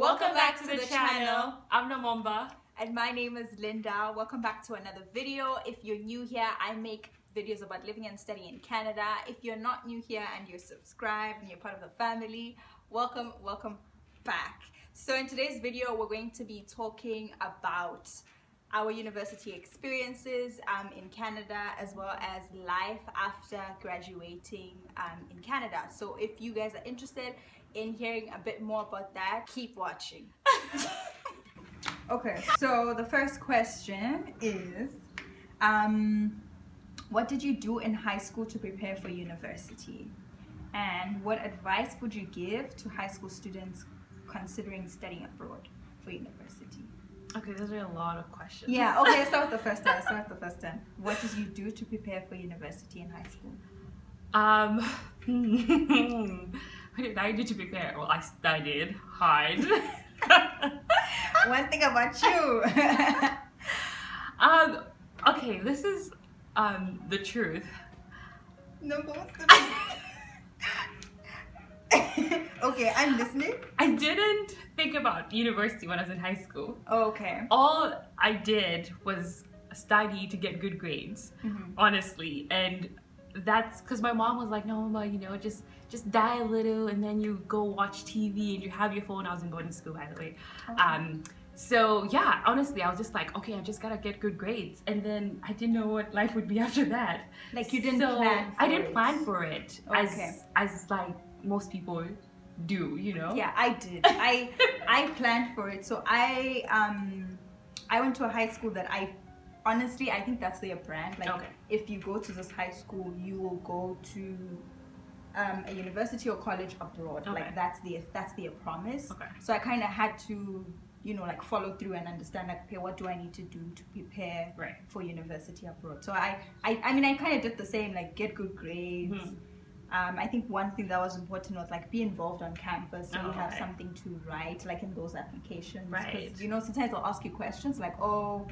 Welcome back to the channel. I'm Namomba. And my name is Linda. Welcome back to another video. If you're new here, I make videos about living and studying in Canada. If you're not new here and you're subscribed and you're part of the family, welcome back. So in today's video, we're going to be talking about our university experiences in Canada, as well as life after graduating in Canada. So if you guys are interested in hearing a bit more about that, keep watching. Okay, so the first question is, what did you do in high school to prepare for university? And what advice would you give to high school students considering studying abroad for university? Okay, those are a lot of questions. Yeah, okay, let's start with the first one. What did you do to prepare for university in high school? What did I do to prepare? Well, I studied hard. One thing about you. Okay, this is the truth. No, okay, I'm listening. I didn't think about university when I was in high school. Oh, okay. All I did was study to get good grades, honestly. And that's because my mom was like, no, Mama, you know, just die a little and then you go watch TV and you have your phone. I was in boarding school, by the way. Okay. So yeah, honestly, I was just like, okay, I just gotta get good grades. And then I didn't know what life would be after that. Like you didn't plan for I didn't plan for it, okay. as like most people do, you know? Yeah, I did. I planned for it. So I went to a high school that honestly, I think that's their brand. Like, okay. If you go to this high school, you will go to a university or college abroad. Okay. Like that's their promise. Okay. So I kind of had to, you know, like follow through and understand, like, okay, what do I need to do to prepare for university abroad? So I mean, I kind of did the same, like get good grades. I think one thing that was important was like be involved on campus, so you have something to write, like in those applications. Right. You know, sometimes they'll ask you questions like, oh,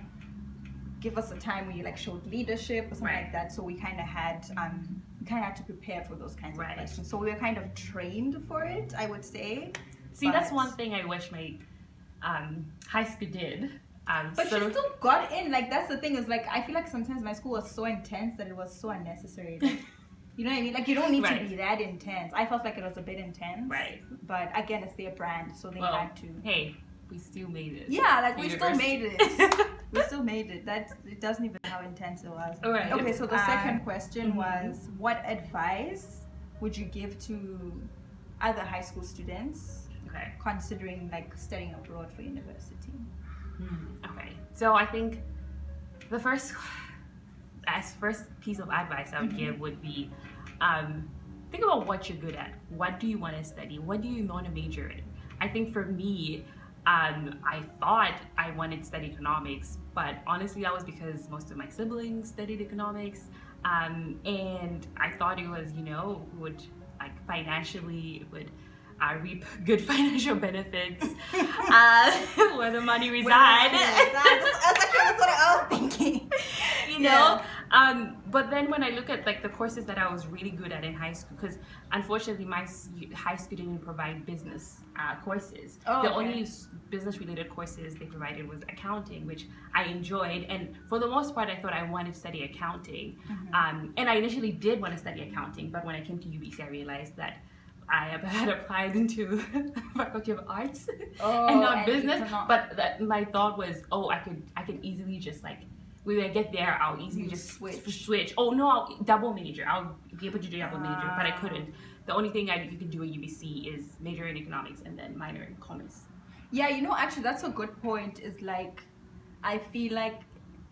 give us a time when you like showed leadership or something like that. So we kind of had to prepare for those kinds of questions. So we were kind of trained for it, I would say. See, that's one thing I wish my high school did. But you still got in. Like that's the thing, is like I feel like sometimes my school was so intense that it was so unnecessary. Like, you know what I mean? Like you don't need to be that intense. I felt like it was a bit intense. Right. But again, it's their brand, so they had to. Hey, we still made it. Yeah, like we still made it. We still made it. It doesn't even know how intense it was. Right. Okay, so the second question was, what advice would you give to other high school students considering like studying abroad for university? Okay, so I think the first piece of advice I would give would be think about what you're good at. What do you want to study? What do you want to major in? I think for me, I thought I wanted to study economics, but honestly that was because most of my siblings studied economics, and I thought it was, you know, would like financially would reap good financial benefits where the money resides. That's what I was thinking. You know, but then when I look at like the courses that I was really good at in high school, because unfortunately my high school didn't provide business courses. The only business-related courses they provided was accounting, which I enjoyed, and for the most part I thought I wanted to study accounting. And I initially did want to study accounting, but when I came to UBC I realized that I had applied into Faculty of Arts and not business. But my thought was, oh, I could easily just like, when I get there, I'll easily just switch. Oh no, I'll double major. I'll be able to do double major, but I couldn't. The only thing you can do at UBC is major in economics and then minor in commerce. Yeah, you know, actually that's a good point. Is like, I feel like,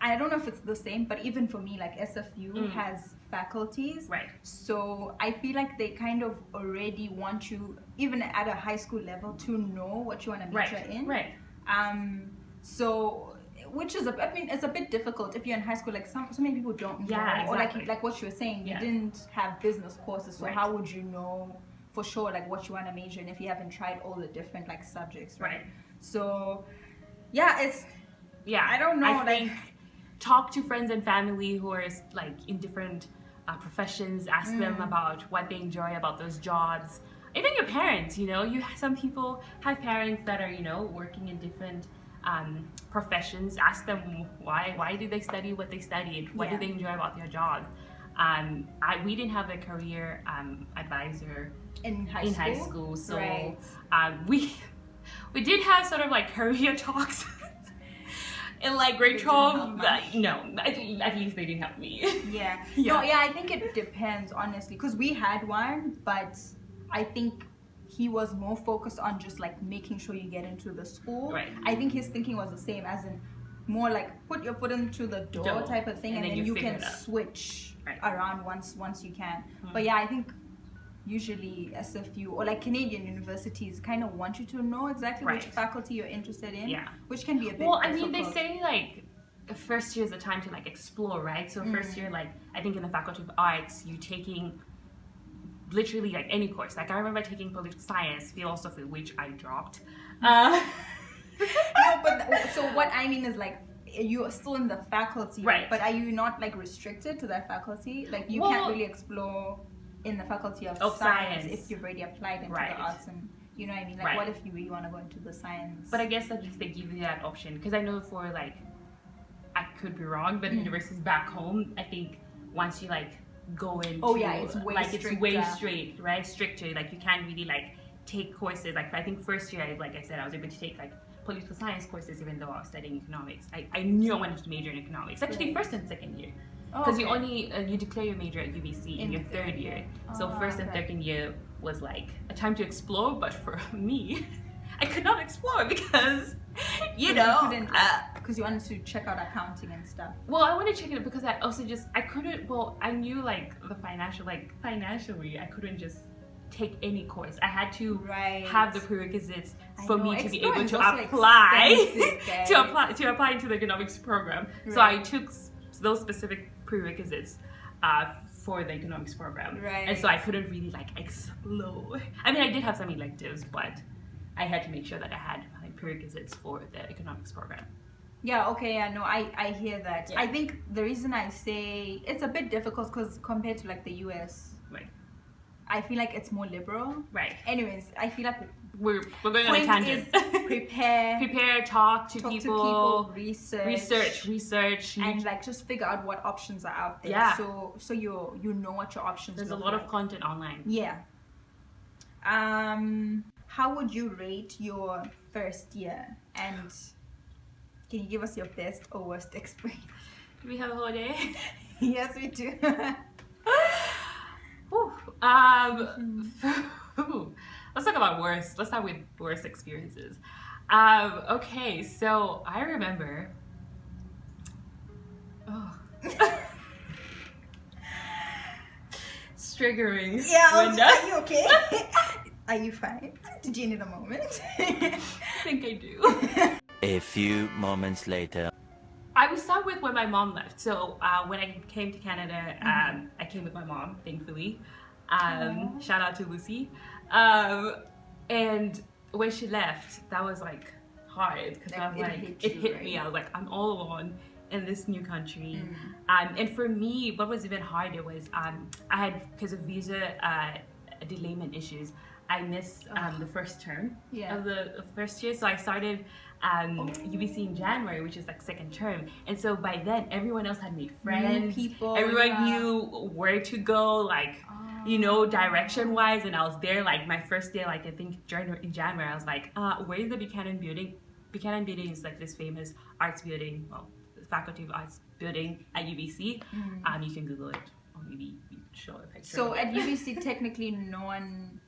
I don't know if it's the same, but even for me, like SFU has faculties. Right. So I feel like they kind of already want you, even at a high school level, to know what you want to major in. Right. So, which is I mean, it's a bit difficult if you're in high school. Like so many people don't know. Yeah, exactly. Or like what you were saying, you didn't have business courses, so how would you know for sure like what you want to major in if you haven't tried all the different like subjects, right? So, yeah, I don't know. I think talk to friends and family who are like in different professions. Ask them about what they enjoy about those jobs. even your parents, you know, some people have parents that are, you know, working in different professions. Ask them why did they study what they studied? What did they enjoy about their job? We didn't have a career advisor in high school, so right. We did have sort of like career talks in like grade 12. No, at least they didn't help me. Yeah. No, yeah, I think it depends, honestly, because we had one, but I think he was more focused on just like making sure you get into the school. Right. I think his thinking was the same, as in more like put your foot into the door type of thing, and then you can switch around once you can. But yeah, I think usually SFU or like Canadian universities kind of want you to know exactly which faculty you're interested in, which can be a bit difficult. I mean, they say like first year is the time to like explore, right? So first year, like I think in the Faculty of Arts, you're taking literally like any course. Like I remember taking political science, philosophy, which I dropped. No, but so what I mean is like you're still in the faculty, right? But are you not like restricted to that faculty? Like you can't really explore in the Faculty of Science if you've already applied into the arts, and you know what I mean? Like what if you really want to go into the science? But I guess at least they give you that option, because I know for like, I could be wrong, but universities back home, I think once you like go into it's way straight, right? Stricter. Like you can't really like take courses. Like I think first year, like I said, I was able to take like political science courses even though I was studying economics. I knew I wanted to major in economics. Actually, first and second year. Because you only you declare your major at UBC in your third year. So first and second year was like a time to explore, but for me, I could not explore because you because you wanted to check out accounting and stuff. Well, I wanted to check it out because I couldn't. Well, I knew like financially I couldn't just take any course. I had to have the prerequisites for me to be able to apply to apply into the economics program. So I took those specific prerequisites for the economics program, and so I couldn't really like explore. I mean, I did have some electives, but I had to make sure that I had like prerequisites for the economics program. Yeah, okay, yeah, no, I hear that. I think the reason I say it's a bit difficult because compared to like the US, I feel like it's more liberal. Anyways, I feel like we're going on a tangent. Prepare, talk to people, research, and like just figure out what options are out there. So you know what your options. There's a lot of content online. Yeah. How would you rate your first year, and can you give us your best or worst experience? Do we have a whole day? Yes, we do. Let's talk about worst. Let's start with worst experiences. Okay, so I remember. Triggering. Yeah, are you okay? Are you fine? Did you need a moment? I think I do. A few moments later. I would start with when my mom left. So when I came to Canada, I came with my mom, thankfully. Shout out to Lucy. And when she left, that was like hard because I was like, it hit me. I was like, I'm all alone in this new country. And for me, what was even harder was I had, because of visa delayment issues, I missed the first term of the first year. So I started UBC in January, which is like second term. And so by then, everyone else had made friends. Everyone knew where to go, like, you know, direction-wise. And I was there, like, my first day, like, I think in January, I was like, where is the Buchanan building? Buchanan building is like this famous arts building, well, the Faculty of Arts building at UBC. You can Google it, or maybe you can show a picture. So at UBC, technically, no one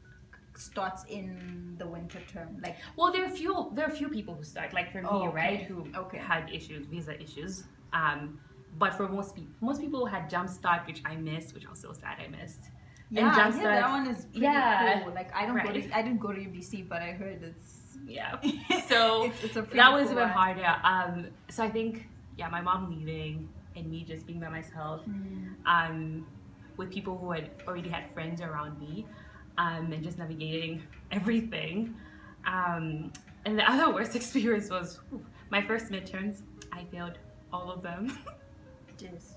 starts in the winter term, like. Well, there are a few people who start, like for me, right, who had visa issues. But for most people had jump start, which I missed, which I was so sad I missed. Yeah, and jump start, that one is pretty cool. Like I didn't go to UBC, but I heard it's. Yeah. So it's a that was even harder. So I think my mom leaving and me just being by myself, with people who had already had friends around me. And just navigating everything. And the other worst experience was my first midterms. I failed all of them. Yes.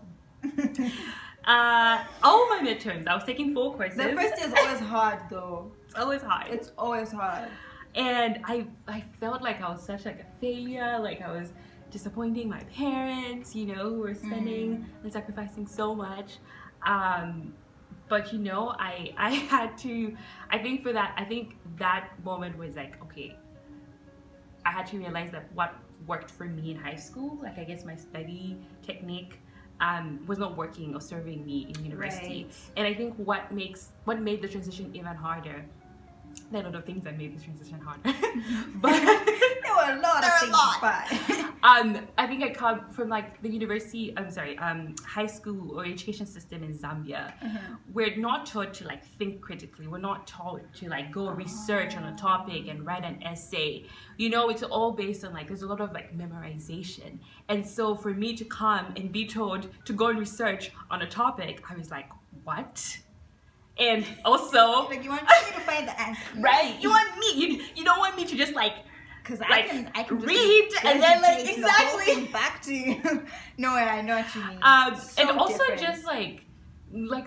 All my midterms. I was taking 4 courses. The first is always hard though. It's always hard. It's always hard. And I felt like I was such like a failure, like I was disappointing my parents, you know, who were spending and sacrificing so much. But you know, I had to, I think that moment was like, okay, I had to realize that what worked for me in high school, like I guess my study technique, was not working or serving me in university. Right. And I think what made the transition even harder, there are a lot of things that made the transition harder, but There were a lot of things, but I think I come from like the university, high school or education system in Zambia. We're not taught to like think critically. We're not taught to like go research on a topic and write an essay. You know, it's all based on like, there's a lot of like memorization. And so for me to come and be told to go and research on a topic, I was like, what? And also, like you want me to find the answer, right? You want me? You don't want me to just like, because like, I can read and then like regurgitate the whole exactly thing back to you. No, I know what you mean. And also different. just like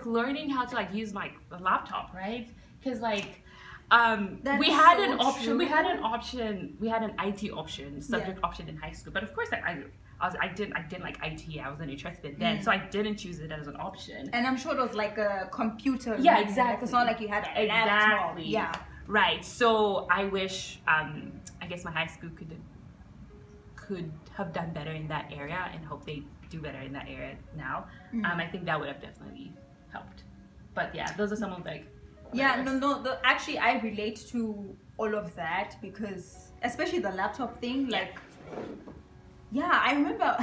learning how to like use my laptop, right? Because like we had an option. true. We had an IT option, subject option in high school. But of course, like I didn't like IT. I wasn't interested then, so I didn't choose it as an option. And I'm sure it was like a computer. Yeah, learning. exactly. Like, it's not like you had a laptop. Yeah. Right. So I wish, I guess my high school could have done better in that area, and hope they do better in that area now. I think that would have definitely helped. But yeah, those are some of like. Yeah, no. Actually, I relate to all of that because, especially the laptop thing. Like, yeah, I remember.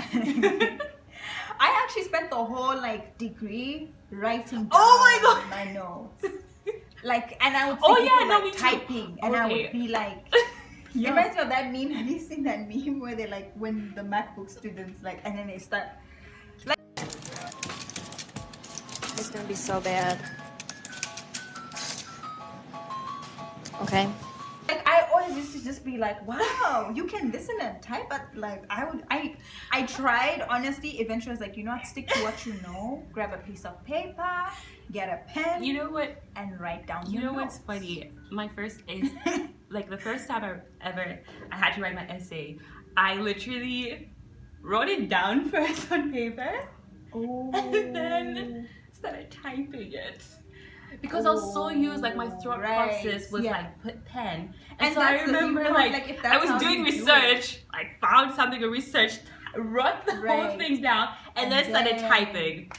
I actually spent the whole like degree writing down my notes. Like, and I would see people, like, typing, and I would be like, it reminds me of that meme. Have you seen that meme where they like when the MacBook students like, and then they start like, It's gonna be so bad. Okay. like I always used to just be like, wow, you can listen and type, but like I tried honestly. Eventually, I was like, you know what, stick to what you know. Grab a piece of paper, get a pen. You know what? And write down. You your know what's notes. funny? My first is like the first time I had to write my essay, I literally wrote it down first on paper, and then started typing it. Because I was so used, like my thought process was like put pen, and so I remember like if I that's was how doing you do research, like found something to research, wrote the whole thing down, and then started typing.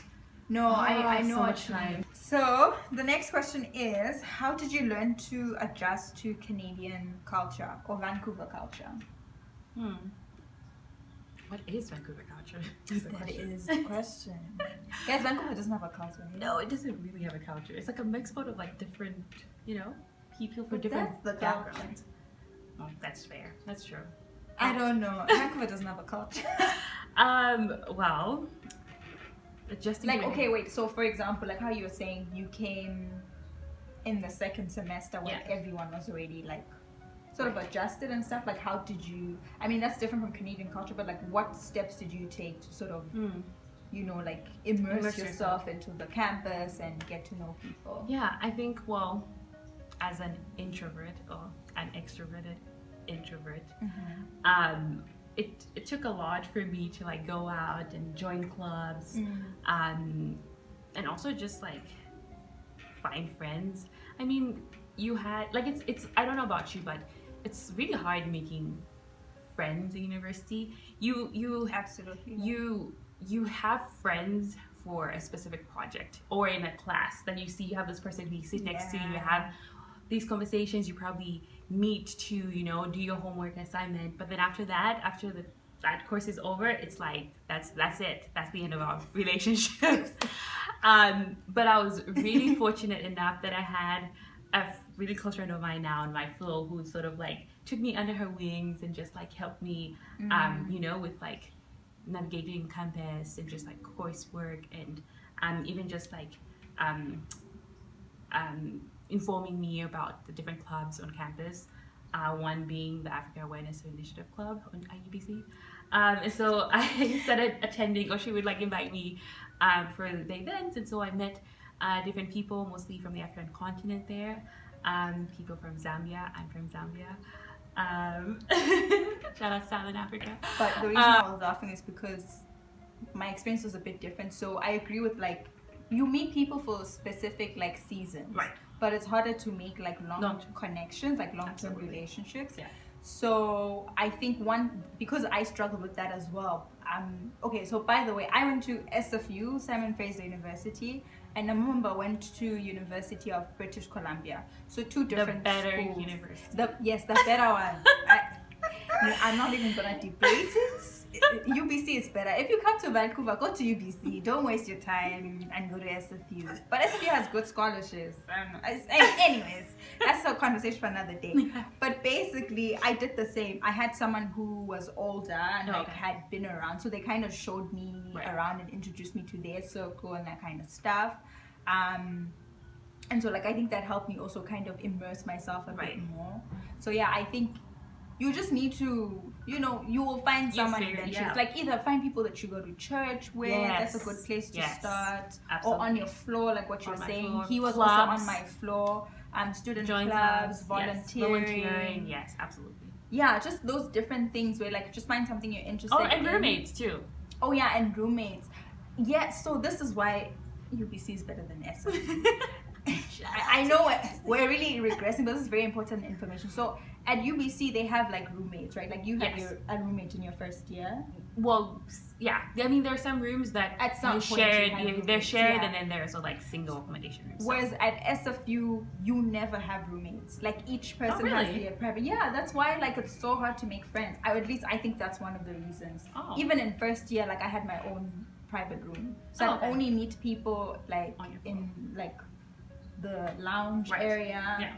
No, I know so what much you mean. time. So the next question is, how did you learn to adjust to Canadian culture or Vancouver culture? What is Vancouver culture? That is the question. Guys, Vancouver doesn't have a culture. No, it doesn't really have a culture. It's like a mixed pot of like different, you know, people from But different that's the backgrounds. Oh, that's fair. That's true. I don't know. Vancouver doesn't have a culture. Well, adjusting. Like, to okay, wait. So, for example, like how you were saying, you came in the second semester when everyone was already like sort of adjusted and stuff. Like, how did you? I mean, that's different from Canadian culture, but like, what steps did you take to sort of, you know, like immerse yourself into the campus and get to know people? Yeah, I think, well, as an introvert or an extroverted introvert, it took a lot for me to like go out and join clubs, and also just like find friends. I mean, you had like it's I don't know about you, but it's really hard making friends in university. You Absolutely. You have friends for a specific project or in a class. Then you have this person who you sit next to. You have these conversations. You probably meet to, you know, do your homework assignment. But then after that course is over, it's like that's it. That's the end of our relationship. But I was really fortunate enough that I had a really close friend of mine now on my flow who sort of like took me under her wings and just like helped me, you know, with like navigating campus and just like coursework and even just like informing me about the different clubs on campus. One being the Africa Awareness Initiative Club on IUBC. And so I started attending, or she would like invite me for the events, and so I met different people, mostly from the African continent there. People from Zambia. I'm from Zambia. Shout out Southern Africa. But the reason I was laughing is because my experience was a bit different. So I agree with like you meet people for specific like seasons, right? But it's harder to make like long connections, like long-term relationships. Yeah. So I think because I struggled with that as well. Okay, so by the way, I went to SFU, Simon Fraser University, and I remember went to University of British Columbia. So two different the better schools. University. The better one. I'm not even gonna debate it. UBC is better. If you come to Vancouver, go to UBC. Don't waste your time and go to SFU. But SFU has good scholarships. Anyways, that's a conversation for another day. But basically, I did the same. I had someone who was older and had been around, so they kind of showed me around and introduced me to their circle and that kind of stuff. And so like I think that helped me also kind of immerse myself a bit more. So yeah, I think you just need to, you will find someone eventually. It's like either find people that you go to church with. That's a good place to start. Absolutely. Or on your floor, like what you were saying. He was also on my floor. Student clubs, volunteering. Yes, absolutely. Yeah, just those different things where like just find something you're interested in. Oh, and roommates too. Oh yeah, and roommates. Yeah, so this is why UBC is better than SFU. I know we're really regressing, but this is very important information. So at UBC, they have like roommates, right? Like you have a roommate in your first year. Well, yeah. I mean, there are some rooms that at some point they're shared, and then there's also like single accommodation rooms. Whereas at SFU, you never have roommates. Like each person has their private. Yeah, that's why like it's so hard to make friends. I think that's one of the reasons. Even in first year, like I had my own private room, so I only meet people like in like the lounge area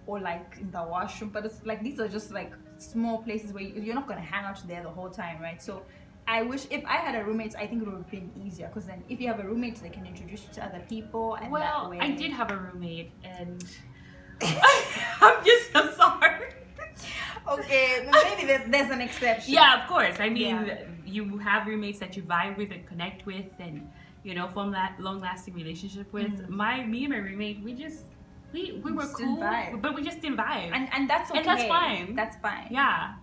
or like in the washroom, but it's like these are just like small places where you're not going to hang out there the whole time, right? So I wish if I had a roommate, I think it would have been easier, because then if you have a roommate, they can introduce you to other people, and that way. I did have a roommate, and I'm sorry. Okay, maybe there's an exception. Yeah, of course. I mean, you have roommates that you vibe with and connect with, and form that long-lasting relationship with. Me and my roommate, we were cool, but we just didn't vibe, and that's okay. And that's fine. That's fine. Yeah,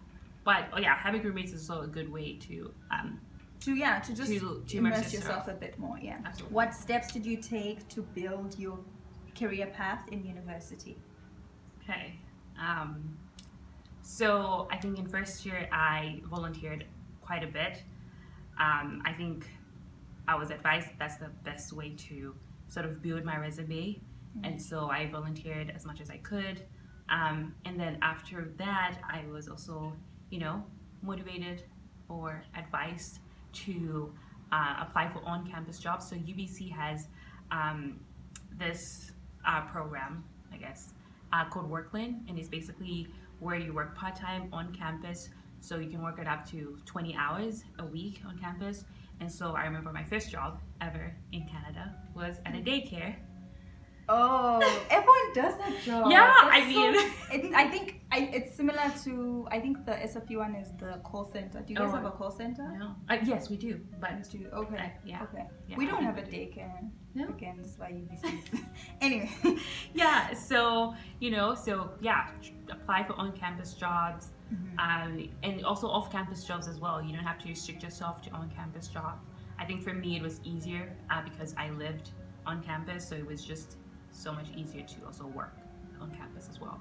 but having roommates is also a good way to immerse yourself a bit more. Yeah. Absolutely. What steps did you take to build your career path in university? Okay. So I think in first year I volunteered quite a bit. I think I was advised that's the best way to sort of build my resume. And so I volunteered as much as I could. And then after that, I was also, motivated or advised to apply for on-campus jobs. So UBC has this program, I guess, called Workland, and it's basically where you work part-time on campus. So you can work it up to 20 hours a week on campus. And so I remember my first job ever in Canada was at a daycare. Oh, everyone does that job. Yeah, I think it's similar to, I think the SFU one is the call center. Do you guys have a call center? No. Yes, we do. But okay. Yeah. We don't have a daycare. No? Again, this is why UBC. Anyway. Yeah, so apply for on-campus jobs, and also off-campus jobs as well. You don't have to restrict yourself to on-campus jobs. I think for me it was easier because I lived on campus, so it was just so much easier to also work on campus as well.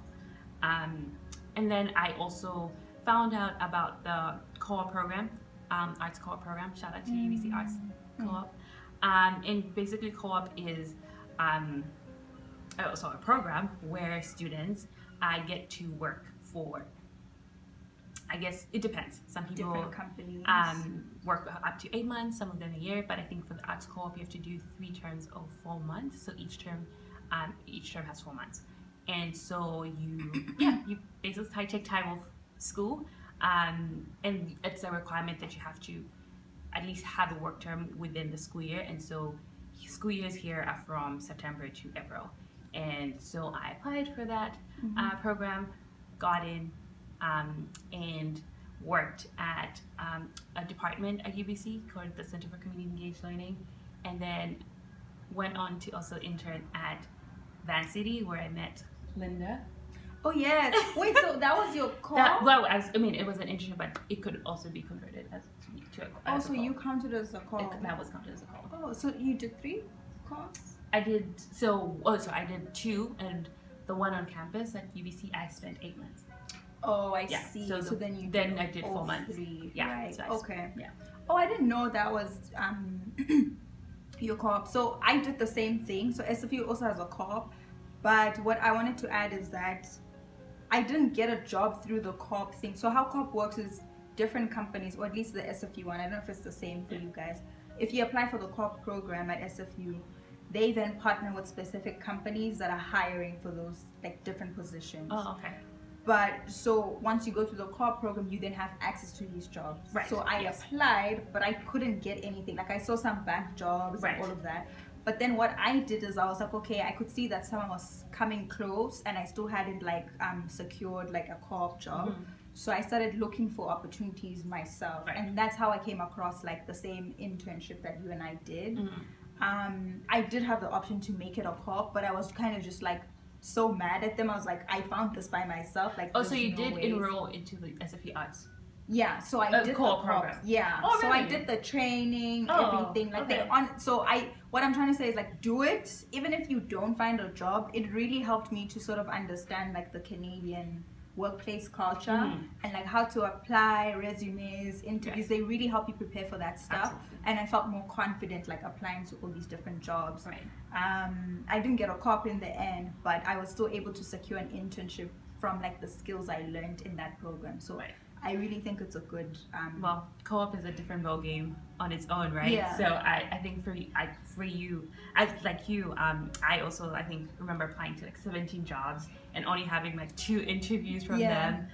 And then I also found out about the co-op program, arts co-op program. Shout out to UBC Arts Co-op. And basically co-op is also a program where students get to work for, I guess it depends. Some people different companies work up to 8 months, some of them a year, but I think for the arts co-op you have to do 3 terms of 4 months. So each term has 4 months. And so you basically take time off school, and it's a requirement that you have to at least have a work term within the school year. And so school years here are from September to April. And so I applied for that program, got in, and worked at a department at UBC called the Center for Community Engaged Learning, and then went on to also intern at Van City, where I met Linda. Oh yes. Wait, so that was your call? It was an internship, but it could also be converted to a Oh, as a so call. you counted as a call. That was counted as a call. Oh, so you did 3 calls? I did I did 2, and the one on campus at UBC I spent 8 months. Oh, I Yeah, see. so So then you then I did 4 all months. 3. Yeah. Right. So Okay. Yeah. Oh, I didn't know that was your co-op. So I did the same thing. So SFU also has a co-op, but what I wanted to add is that I didn't get a job through the co-op thing. So how co-op works is different companies, or at least the SFU one, I don't know if it's the same for you guys. If you apply for the co-op program at SFU, they then partner with specific companies that are hiring for those like different positions. Oh, okay. But so once you go through the co-op program, you then have access to these jobs. Right. So I applied, but I couldn't get anything. Like I saw some bank jobs and all of that. But then what I did is I was like, okay, I could see that someone was coming close and I still hadn't like secured like a co-op job. Mm-hmm. So I started looking for opportunities myself. Right. And that's how I came across like the same internship that you and I did. Mm-hmm. I did have the option to make it a co-op, but I was kind of just like so mad at them. I was like, I found this by myself. Like, Oh, so you did ways. enroll into the SFE Arts? Yeah, so I did the co-op co-op program. Yeah, Oh, so I really? did the training, Oh, everything. Like okay. what I'm trying to say is like, do it. Even if you don't find a job, it really helped me to sort of understand like the Canadian workplace culture and like how to apply resumes, interviews. They really help you prepare for that stuff. Absolutely. And I felt more confident like applying to all these different jobs. Right. I didn't get a co-op in the end, but I was still able to secure an internship from like the skills I learned in that program. So Right. I really think it's a good Well, co-op is a different ball game on its own, right? Yeah. So I think for you, I also I think remember applying to like 17 jobs and only having like 2 interviews from them.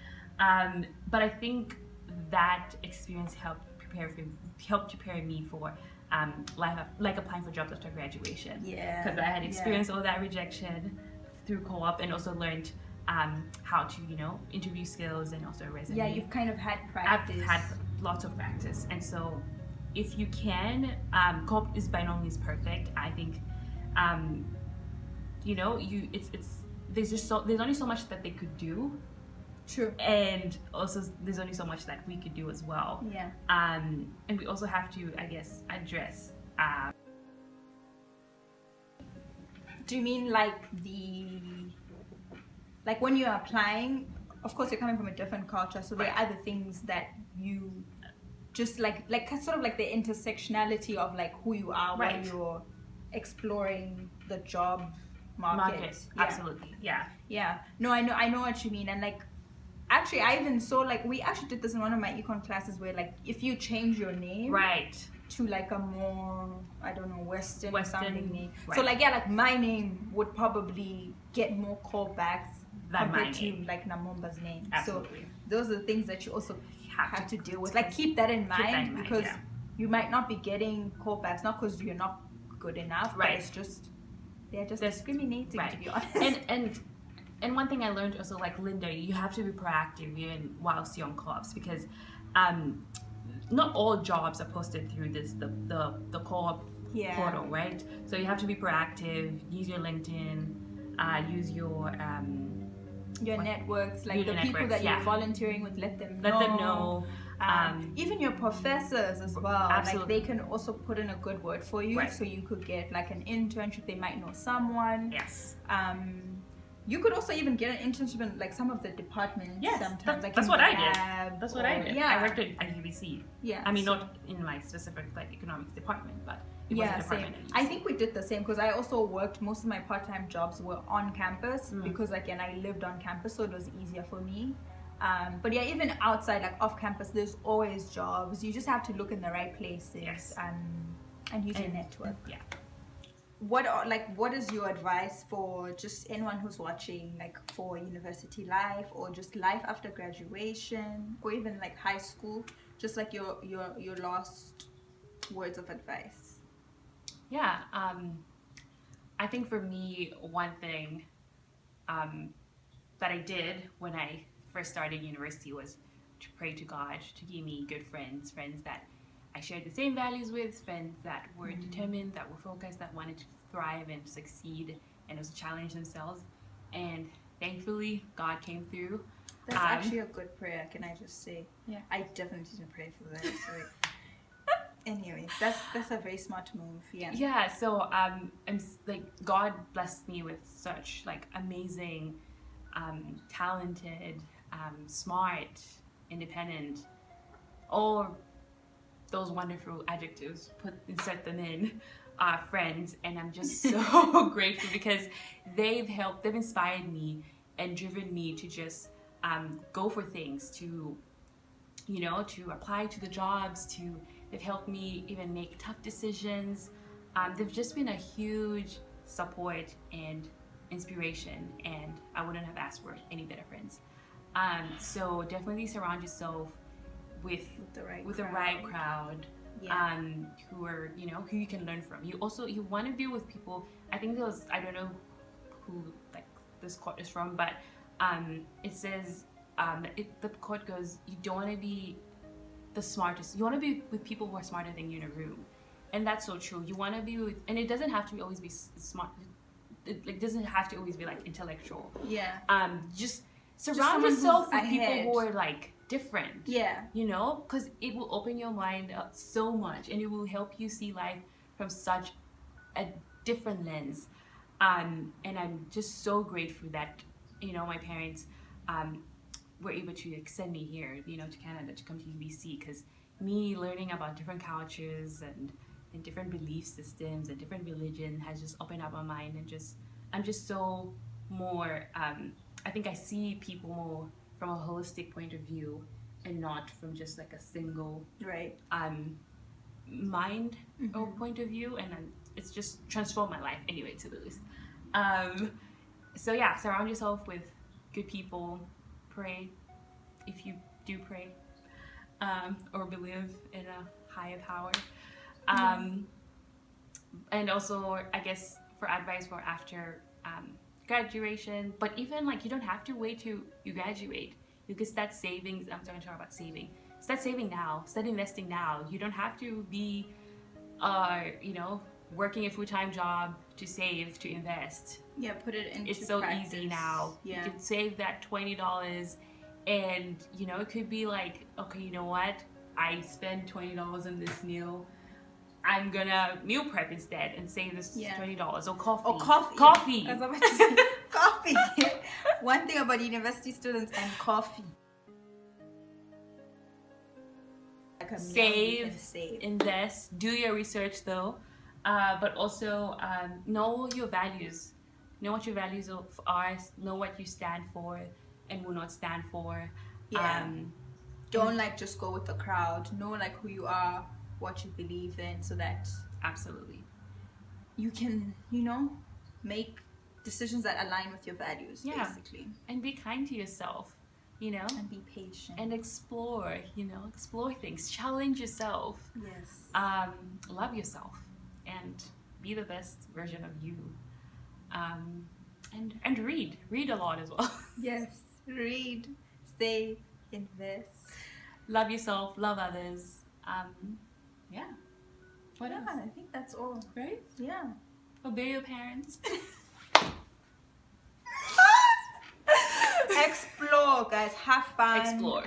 But I think that experience helped prepare me for like applying for jobs after graduation. Yeah. Because I had experienced all that rejection through co-op and also learned how to interview skills and also resume. Yeah, you've kind of had practice. I've had lots of practice, and so if you can, co-op is by no means perfect. I think there's only so much that they could do. True. And also there's only so much that we could do as well. Yeah. And we also have to, I guess, address Do you mean like when you're applying, of course you're coming from a different culture, so there are other things that you just like sort of like the intersectionality of like who you are while you're exploring the job market. Yeah. Absolutely. Yeah. No, I know what you mean. And like actually I even saw like we actually did this in one of my econ classes where like if you change your name to like a more, I don't know, Western sounding name. Right. So like like my name would probably get more callbacks compared to like Namomba's name. Absolutely. So those are the things that you also have to deal with. Like keep that in mind because you might not be getting callbacks, not because you're not good enough, but it's just they're discriminating, to be honest. And one thing I learned also, like Linda, you have to be proactive even whilst you're on co-ops because not all jobs are posted through the co-op portal, right? So you have to be proactive, use your LinkedIn, use your networks, like the people that you're volunteering with, let them know. Even your professors as well. Absolutely. Like they can also put in a good word for you, so you could get like an internship. They might know someone. Yes. You could also even get an internship in like some of the departments. Yes, sometimes. Like that's what I did. That's what I did. Yeah. I worked at UBC. Yeah. I mean, not in my specific like economics department, but it was a department. Same. I think we did the same because I also worked. Most of my part-time jobs were on campus because again I lived on campus, so it was easier for me. But yeah, even outside, like off campus, there's always jobs. You just have to look in the right places and use your network. Yeah. What is your advice for just anyone who's watching, like for university life or just life after graduation or even like high school? Just like your last words of advice. Yeah. I think for me, one thing that I did when I first started university was to pray to God to give me good friends that I shared the same values with, friends that were determined, that were focused, that wanted to thrive and succeed and also challenge themselves. And thankfully God came through. That's actually a good prayer, can I just say? Yeah. I definitely didn't pray for that. So anyways, that's a very smart move. Yeah. Yeah, so I'm like, God blessed me with such like amazing, talented, smart, independent, all those wonderful adjectives, insert them in, friends, and I'm just so grateful because they've inspired me and driven me to just go for things, to to apply to the jobs, they've helped me even make tough decisions. They've just been a huge support and inspiration, and I wouldn't have asked for any better friends. So definitely surround yourself with the right crowd. Yeah. Who are who you can learn from. You want to be with people. I think I don't know who like this quote is from, but it says the quote goes, you don't want to be the smartest. You want to be with people who are smarter than you in a room, and that's so true. You want to be with, and it doesn't have to always be smart. It doesn't have to always be like intellectual. Yeah. Just surround yourself with people ahead. who are like different. Yeah. Because it will open your mind up so much, and it will help you see life from such a different lens. And I'm just so grateful that my parents were able to send me here, to Canada, to come to UBC, because me learning about different cultures and different belief systems and different religion has just opened up my mind, and I'm just so more. I think I see people more from a holistic point of view and not from just like a single mind or point of view, and it's just transformed my life anyway, to the least. So yeah, surround yourself with good people. Pray if you do pray, or believe in a higher power. And also, I guess, for advice for after graduation, but even like, you don't have to wait till you graduate. You can start saving. I'm going to talk about saving. Start saving now. Start investing now. You don't have to be, working a full-time job to save, to invest. Yeah, put it into It's so practice. easy now. Yeah. You can save that $20, and it could be like, okay, you know what? I spend $20 on this meal. I'm gonna meal prep instead and save this $20 or coffee. Or coffee. Coffee. I was about to say coffee. One thing about university students and coffee. Like a meal you can save. Invest, do your research though, but also know your values. Know what your values are. Know what you stand for and will not stand for. Yeah. Don't like just go with the crowd. Know like who you are, what you believe in, so that absolutely you can, make decisions that align with your values, basically. And be kind to yourself, and be patient and explore things, challenge yourself. Yes. Love yourself and be the best version of you. And read a lot as well. Yes. Read, save, invest. Love yourself, love others. Yeah. What else? I think that's all. Right? Yeah. Obey your parents. Explore, guys. Have fun. Explore.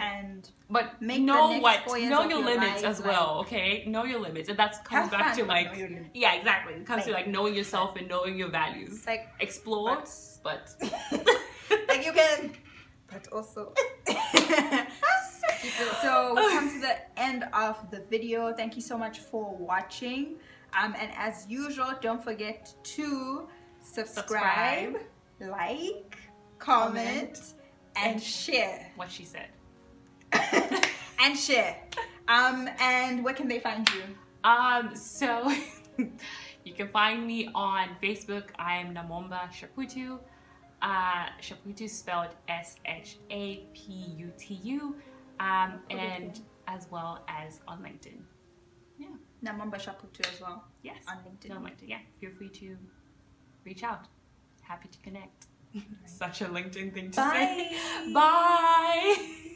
But make know the next what? 4 years Know of your limits life, as well, okay? Know your limits. And that comes back to like, yeah, exactly. It comes to like knowing yourself and knowing your values. Like, explore, but like you can, but also. So we come to the end of the video. Thank you so much for watching. And as usual, don't forget to subscribe. Like, comment, and share. What she said. And share. And where can they find you? So you can find me on Facebook. I am Namomba Shaputu. Shaputu spelled SHAPUTU. And as well as on LinkedIn. Yeah. Namomba Shaputu as well. Yes. On LinkedIn. On LinkedIn. Yeah. Feel free to reach out. Happy to connect. Such a LinkedIn thing to say. Bye. Bye.